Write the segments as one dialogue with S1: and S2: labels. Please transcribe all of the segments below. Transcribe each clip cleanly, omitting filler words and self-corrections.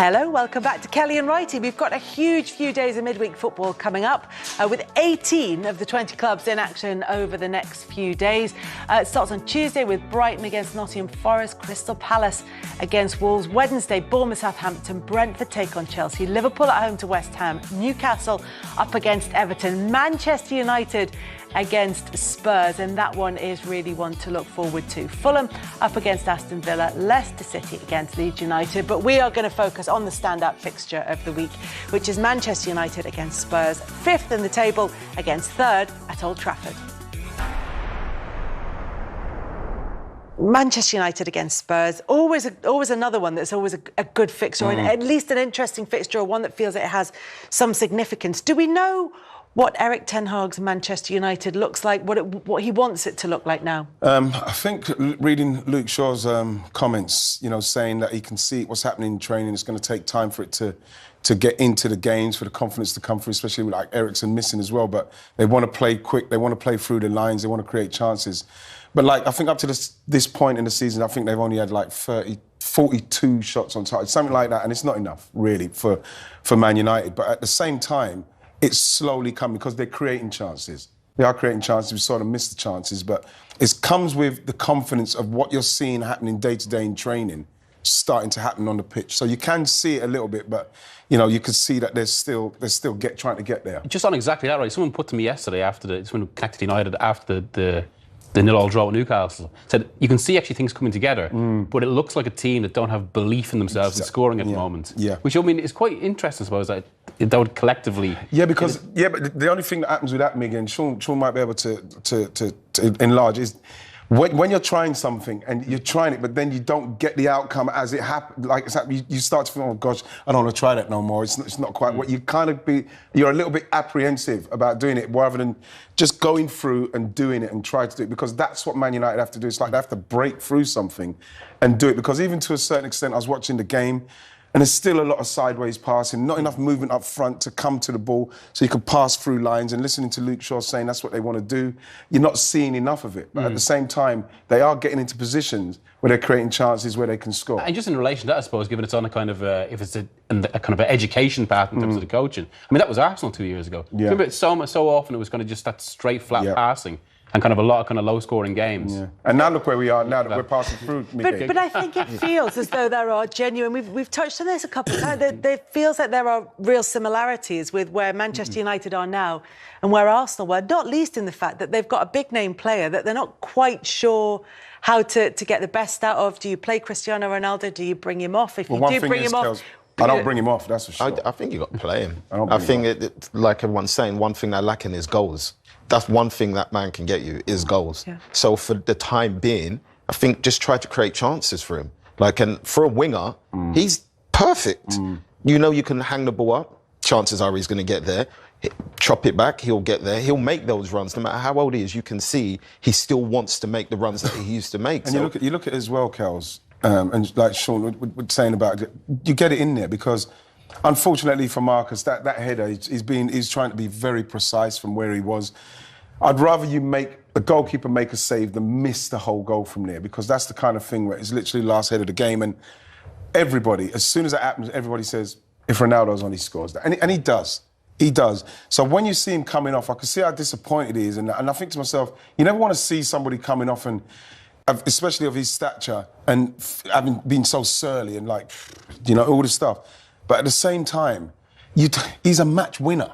S1: Hello, welcome back to Kelly and Wrighty. We've got a huge few days of midweek football coming up with 18 of the 20 clubs in action over the next few days. It starts on Tuesday with Brighton against Nottingham Forest, Crystal Palace against Wolves. Wednesday, Bournemouth, Southampton, Brentford take on Chelsea, Liverpool at home to West Ham, Newcastle up against Everton, Manchester United against Spurs, and that one is really one to look forward to. Fulham up against Aston Villa, Leicester City against Leeds United, but we are going to focus on the standout fixture of the week, which is Manchester United against Spurs, fifth in the table against third at Old Trafford. Manchester United against Spurs, always another one that's always a good fixture, or at least an interesting fixture, or one that feels it has some significance. Do we know what Eric Ten Hag's Manchester United looks like, what he wants it to look like now?
S2: I think reading Luke Shaw's comments, saying that he can see what's happening in training, it's going to take time for it to get into the games, for the confidence to come through, especially with like Eriksen missing as well. But they want to play quick, they want to play through the lines, they want to create chances. But I think up to this point in the season, I think they've only had 42 shots on target, something like that, and it's not enough really for Man United. But at the same time, it's slowly coming because they're creating chances. They are creating chances. We sort of missed the chances, but it comes with the confidence of what you're seeing happening day to day in training, starting to happen on the pitch. So you can see it a little bit, but you can see that they're still trying to get there.
S3: Just on exactly that, right? Someone put to me yesterday when we connected United after the 0-0 draw with Newcastle, said you can see actually things coming together, but it looks like a team that don't have belief in themselves and scoring at the moment. Yeah. Which I mean is quite interesting, I suppose, that would collectively. Yeah, but
S2: the only thing that happens with that, Megan, Sean might be able to enlarge, is when you're trying something and you're trying it, but then you don't get the outcome as it happened. You start to think, oh gosh, I don't want to try that no more. It's not quite what you you're a little bit apprehensive about doing it rather than just going through and doing it and try to do it, because that's what Man United have to do. It's like they have to break through something and do it, because even to a certain extent, I was watching the game, and there's still a lot of sideways passing, not enough movement up front to come to the ball so you can pass through lines. And listening to Luke Shaw saying that's what they want to do, you're not seeing enough of it. But at the same time, they are getting into positions where they're creating chances where they can score.
S3: And just in relation to that, I suppose, given it's on a kind of if it's a kind of an education path in terms of the coaching. I mean, that was Arsenal 2 years ago. Yeah. Remember, so often it was kind of just that straight, flat passing. And kind of a lot of kind of low-scoring games. Yeah.
S2: And now look where we are now that we're passing through.
S1: But I think it feels as though there are genuine. We've touched on this a couple of times. It feels like there are real similarities with where Manchester United are now and where Arsenal were. Not least in the fact that they've got a big-name player that they're not quite sure how to get the best out of. Do you play Cristiano Ronaldo? Do you bring him off? If you do bring him off.
S2: I don't bring him off, that's for sure.
S4: I think you've got to play him. I think, like everyone's saying, one thing they're lacking is goals. That's one thing that man can get you, is goals. Yeah. So for the time being, I think just try to create chances for him. And for a winger, he's perfect. You can hang the ball up. Chances are he's going to get there. Chop it back, he'll get there. He'll make those runs. No matter how old he is, you can see he still wants to make the runs that he used to make.
S2: And you look at it as well, Kels, and like Sean was saying about it, you get it in there because unfortunately for Marcus, that header, he's trying to be very precise from where he was. I'd rather you make the goalkeeper make a save than miss the whole goal from there, because that's the kind of thing where it's literally last head of the game, and everybody, as soon as that happens, everybody says, if Ronaldo's on, he scores that. And he does. He does. So when you see him coming off, I can see how disappointed he is, and I think to myself, you never want to see somebody coming off, and especially of his stature, and having been so surly and all this stuff. But at the same time, he's a match winner.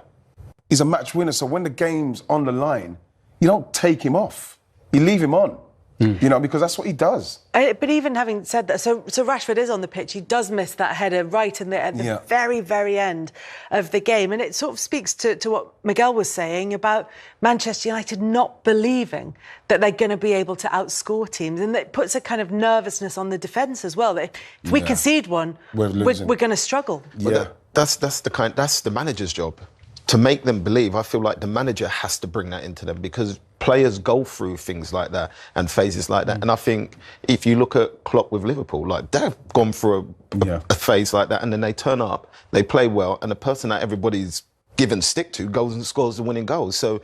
S2: He's a match winner. So when the game's on the line, you don't take him off. You leave him on, because that's what he does.
S1: But even having said that, so Rashford is on the pitch. He does miss that header right at the very, very end of the game. And it sort of speaks to what Miguel was saying about Manchester United not believing that they're going to be able to outscore teams. And that puts a kind of nervousness on the defence as well. That if we concede one, we're going to struggle.
S4: Yeah, that's the manager's job. To make them believe, I feel like the manager has to bring that into them, because players go through things like that and phases like that. And I think if you look at Klopp with Liverpool, they've gone through a phase like that, and then they turn up, they play well, and the person that everybody's given stick to goes and scores the winning goals. So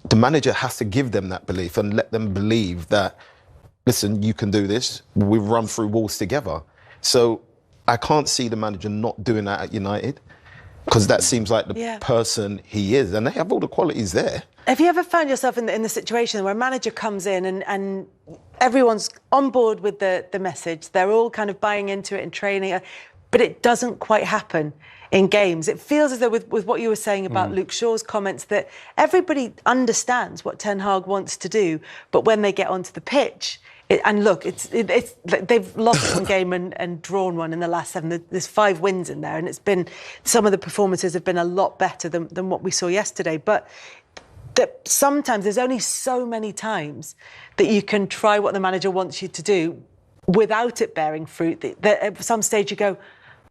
S4: the manager has to give them that belief and let them believe that, listen, you can do this. We've run through walls together. So I can't see the manager not doing that at United, because that seems like the person he is, and they have all the qualities there.
S1: Have you ever found yourself in the situation where a manager comes in and everyone's on board with the message, they're all kind of buying into it in training, but it doesn't quite happen in games? It feels as though with what you were saying about Luke Shaw's comments, that everybody understands what Ten Hag wants to do, but when they get onto the pitch, they've lost one game and drawn one in the last 7. There's 5 wins in there, and some of the performances have been a lot better than what we saw yesterday. But that sometimes there's only so many times that you can try what the manager wants you to do without it bearing fruit. That at some stage you go,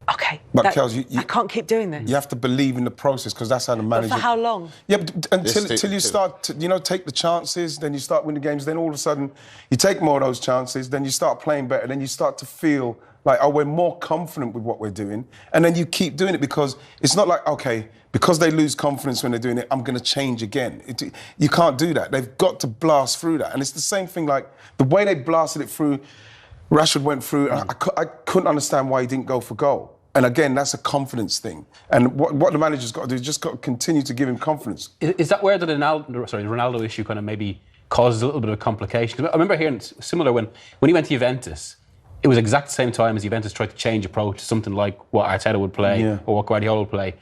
S1: OK,
S2: but Kels,
S1: I can't keep doing this.
S2: You have to believe in the process, because that's how the manager...
S1: But for how long?
S2: Yeah, but until you start to, take the chances, then you start winning games, then all of a sudden you take more of those chances, then you start playing better, then you start to feel like, oh, we're more confident with what we're doing, and then you keep doing it, because it's not like, OK, because they lose confidence when they're doing it, I'm going to change again. You can't do that. They've got to blast through that. And it's the same thing, like, the way they blasted it through, Rashford went through, and I couldn't understand why he didn't go for goal. And again, that's a confidence thing. And what the manager's got to do is just got to continue to give him confidence.
S3: Is that where the Ronaldo issue kind of maybe causes a little bit of a complication? I remember hearing similar when he went to Juventus. It was exact same time as Juventus tried to change approach to something like what Arteta would play or what Guardiola would play.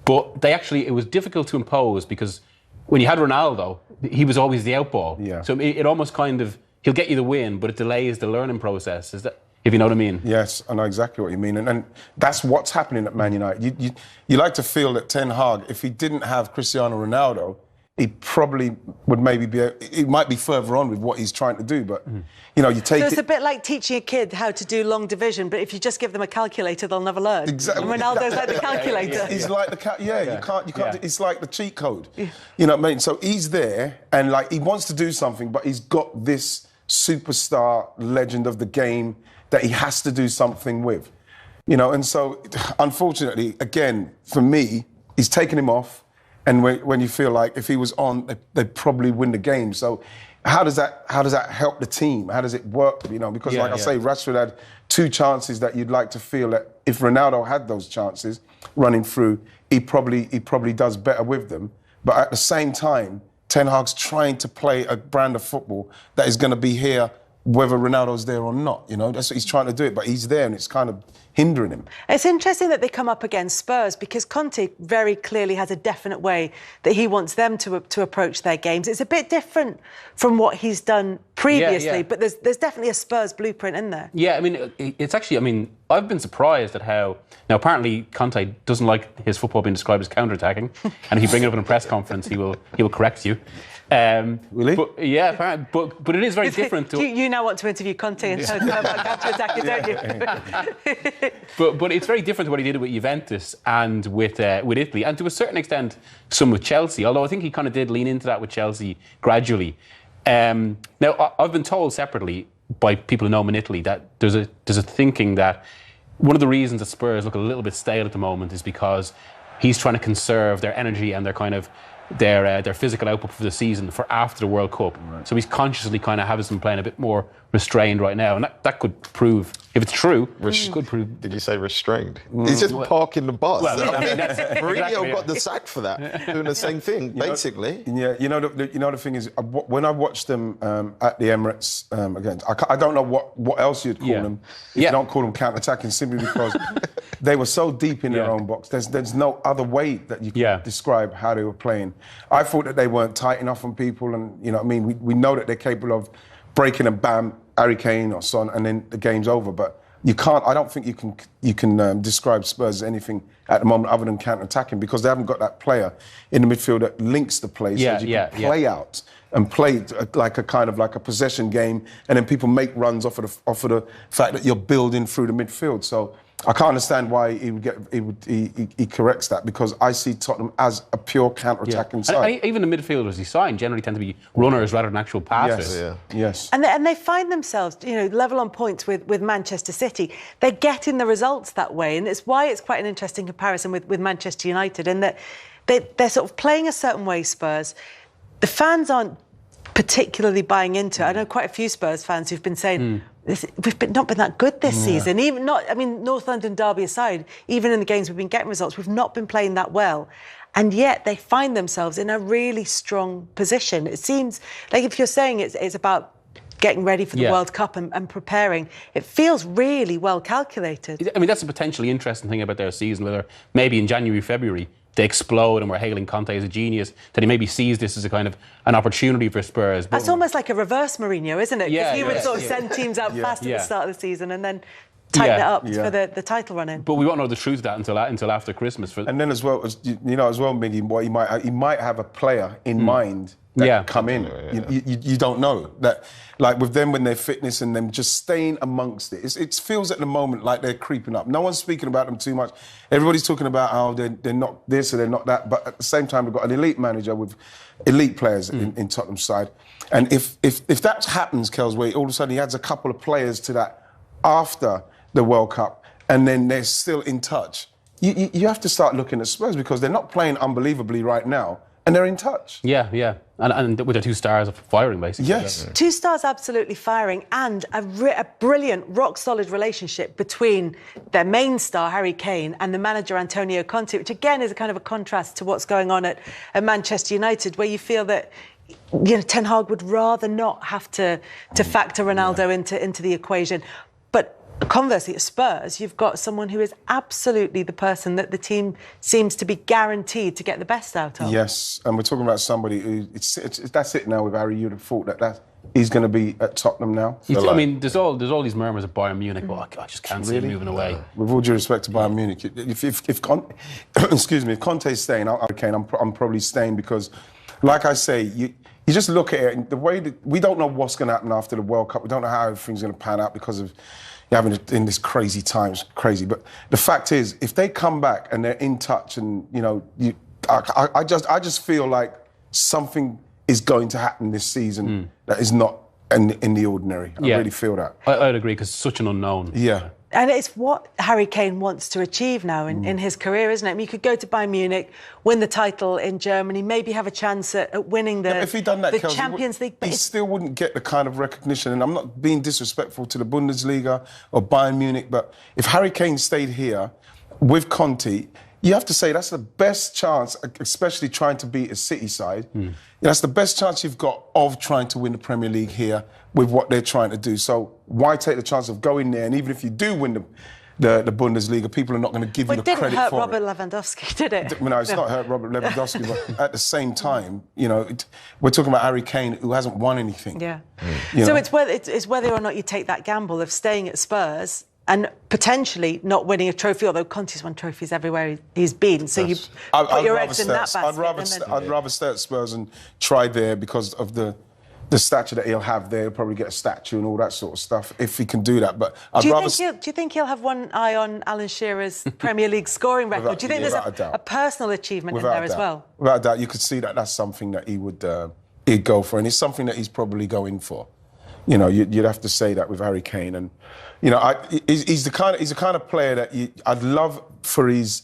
S3: But it was difficult to impose, because when you had Ronaldo, he was always the outball.
S2: Yeah.
S3: So it almost kind of, he'll get you the win, but it delays the learning process. Is that... If you know what I mean.
S2: Yes, I know exactly what you mean. And that's what's happening at Man United. You like to feel that Ten Hag, if he didn't have Cristiano Ronaldo, he probably would he might be further on with what he's trying to do. But, you take
S1: So it's a bit like teaching a kid how to do long division, but if you just give them a calculator, they'll never learn.
S2: Exactly.
S1: And Ronaldo's like the calculator.
S2: He's like the you can't. It's like the cheat code. Yeah. You know what I mean? So he's there, and like he wants to do something, but he's got this superstar legend of the game that he has to do something with, and so, unfortunately, again, for me, he's taken him off, and when you feel like if he was on, they'd probably win the game. So, how does that help the team? How does it work? Because I say, Rashford had 2 chances that you'd like to feel that if Ronaldo had those chances running through, he probably does better with them. But at the same time, Ten Hag's trying to play a brand of football that is going to be here whether Ronaldo's there or not, that's what he's trying to do it, but he's there and it's kind of hindering him.
S1: It's interesting that they come up against Spurs, because Conte very clearly has a definite way that he wants them to approach their games. It's a bit different from what he's done previously, but there's definitely a Spurs blueprint in there. Yeah,
S3: it's actually, I've been surprised at how... Now, apparently, Conte doesn't like his football being described as counter-attacking, and if you bring it up in a press conference, he will correct you.
S2: Really?
S3: But it is very different.
S1: You now want to interview Conte and tell him about counter-attacking, don't you?
S3: But it's very different to what he did with Juventus and with Italy, and to a certain extent, some with Chelsea. Although I think he kind of did lean into that with Chelsea gradually. Now, I've been told separately by people who know him in Italy that there's a thinking that one of the reasons that Spurs look a little bit stale at the moment is because he's trying to conserve their energy and their kind of their physical output for the season for after the World Cup. Right. So he's consciously kind of having them playing a bit more restrained right now, and that could prove, if it's true, could prove.
S4: Did you say restrained? He's just parking the bus. Well, Mourinho got the sack for that, doing the same thing, basically.
S2: The thing is, when I watched them at the Emirates again, I don't know what else you'd call them. You don't call them counter-attacking, simply because they were so deep in their own box. There's no other way that you can describe how they were playing. I thought that they weren't tight enough on people, and we know that they're capable of breaking and bam, Harry Kane or Son, and then the game's over. But you can't. I don't think you can describe Spurs as anything at the moment other than counter-attacking, because they haven't got that player in the midfield that links the play, so you can play out and play like a possession game, and then people make runs off of the fact that you're building through the midfield. So I can't understand why he corrects that, because I see Tottenham as a pure counter-attacking side.
S3: And even the midfielders he signed generally tend to be runners rather than actual passers.
S2: Yes.
S1: And they find themselves, level on points with Manchester City. They're getting the results that way, and it's why it's quite an interesting comparison with Manchester United, in that they're sort of playing a certain way, Spurs. The fans aren't particularly buying into it. I know quite a few Spurs fans who've been saying, we've not been that good this season. Even not, I mean, North London derby aside, even in the games we've been getting results, we've not been playing that well. And yet they find themselves in a really strong position. It seems like if you're saying it's about getting ready for the World Cup and preparing, it feels really well calculated.
S3: I mean, that's a potentially interesting thing about their season, whether maybe in January, February, they explode and we're hailing Conte as a genius, that he maybe sees this as a kind of an opportunity for Spurs.
S1: That's almost like a reverse Mourinho, isn't it? Because he would sort of send teams out fast at the start of the season and then tighten it up for the title run in.
S3: But we won't know the truth of that until after Christmas.
S2: And then as well, Miggy, what he might have a player in mind that come in. You don't know that. Like with them, when their fitness and them just staying amongst it, it feels at the moment like they're creeping up. No one's speaking about them too much. Everybody's talking about how they're not this or they're not that. But at the same time, we've got an elite manager with elite players in Tottenham's side. And if that happens, Kels, where all of a sudden he adds a couple of players to that after the World Cup, and then they're still in touch, you have to start looking at Spurs because they're not playing unbelievably right now. And they're in touch. Yeah.
S3: And with their 2 stars firing, basically.
S2: Yes.
S1: 2 stars absolutely firing, and a brilliant, rock-solid relationship between their main star, Harry Kane, and the manager, Antonio Conte, which, again, is a kind of a contrast to what's going on at Manchester United, where you feel that Ten Hag would rather not have to factor Ronaldo into the equation. But conversely, at Spurs, you've got someone who is absolutely the person that the team seems to be guaranteed to get the best out of.
S2: Yes, and we're talking about somebody who... that's it now with Harry. You'd have thought that he's going to be at Tottenham now.
S3: I mean, there's all these murmurs of Bayern Munich. Oh, I just can't see him moving away.
S2: With all due respect to Bayern Munich, if Conte's staying, I'm probably staying because, like I say, you just look at it, and the way that we don't know what's going to happen after the World Cup. We don't know how everything's going to pan out because of having it in this crazy times, crazy. But the fact is, if they come back and they're in touch, and I just feel like something is going to happen this season that is not in the ordinary. I really feel that.
S3: I'd agree because it's such an unknown.
S2: Yeah.
S1: And it's what Harry Kane wants to achieve now in his career, isn't it? I mean, you could go to Bayern Munich, win the title in Germany, maybe have a chance at winning the,
S2: if he'd done that, Kelsey,
S1: Champions League.
S2: He still wouldn't get the kind of recognition. And I'm not being disrespectful to the Bundesliga or Bayern Munich, but if Harry Kane stayed here with Conte, you have to say that's the best chance, especially trying to beat a City side. That's the best chance you've got of trying to win the Premier League here with what they're trying to do. So why take the chance of going there? And even if you do win the Bundesliga, people are not going to give you the credit for it.
S1: It didn't hurt Robert Lewandowski, did it?
S2: No, it's not hurt Robert Lewandowski, but at the same time, we're talking about Harry Kane, who hasn't won anything.
S1: Yeah. So it's whether or not you take that gamble of staying at Spurs and potentially not winning a trophy, although Conte's won trophies everywhere he's been. So you put your eggs in that basket.
S2: I'd rather stay at Spurs and try there because of the stature that he'll have there. He'll probably get a statue and all that sort of stuff if he can do that. But
S1: do you think he'll have one eye on Alan Shearer's Premier League scoring record? Do you think there's a personal achievement in there as well?
S2: Without a doubt, you could see that that's something that he would he'd go for, and it's something that he's probably going for. You'd have to say that with Harry Kane, and he's the kind of player that I'd love for his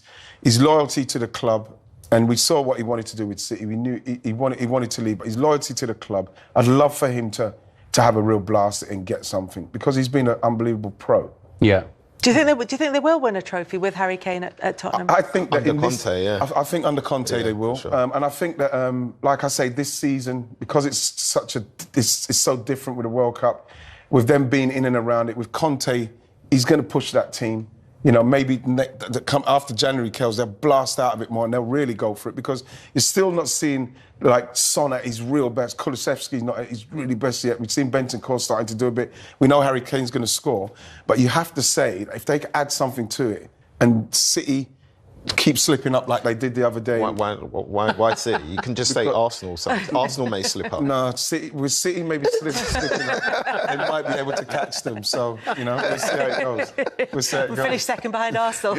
S2: loyalty to the club. And we saw what he wanted to do with City. We knew he wanted to leave, but his loyalty to the club, I'd love for him to have a real blast and get something because he's been an unbelievable pro.
S3: Yeah.
S1: Do you think they will win a trophy with Harry Kane at Tottenham?
S2: I think that
S4: under Conte,
S2: I think under Conte they will. Sure. And I think that, like I say, this season, because it's so different with the World Cup, with them being in and around it, with Conte, he's going to push that team. Maybe come after January, Kels, they'll blast out of it more and they'll really go for it because you're still not seeing, like, Son at his real best. Kulusevski's not at his really best yet. We've seen Bentancur starting to do a bit. We know Harry Kane's going to score. But you have to say, if they add something to it and City keep slipping up like they did the other day.
S4: Why City? You can just say Arsenal. Arsenal may slip up.
S2: No, with City maybe slipping up, they might be able to catch them. So, we'll see how it goes.
S1: We'll finish second behind Arsenal.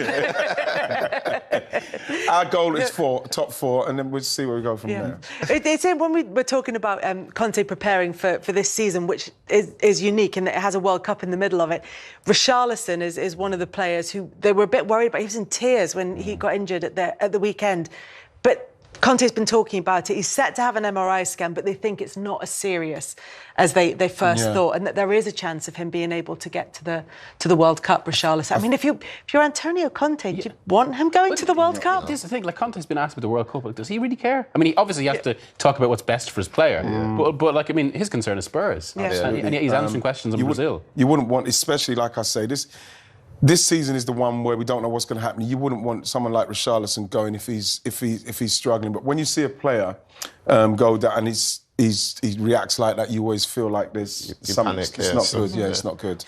S2: Our goal is top four, and then we'll see where we go from there.
S1: It's when we were talking about Conte preparing for this season, which is unique in that it has a World Cup in the middle of it. Richarlison is one of the players who they were a bit worried about. He was in tears when he got injured at the weekend. But Conte's been talking about it. He's set to have an MRI scan, but they think it's not as serious as they first thought, and that there is a chance of him being able to get to the World Cup, Richarlison. I mean, if you're Antonio Conte, do you want him going to the World Cup?
S3: This is the thing. Like, Conte's been asked about the World Cup. Like, does he really care? I mean, he obviously has to talk about what's best for his player. But like, I mean, his concern is Spurs, and he's answering questions on Brazil.
S2: You wouldn't want, especially like I say, this season is the one where we don't know what's going to happen. You wouldn't want someone like Richarlison going if he's struggling. But when you see a player go down and he reacts like that, you always feel like there's something. It's not good. Yeah, it's not good.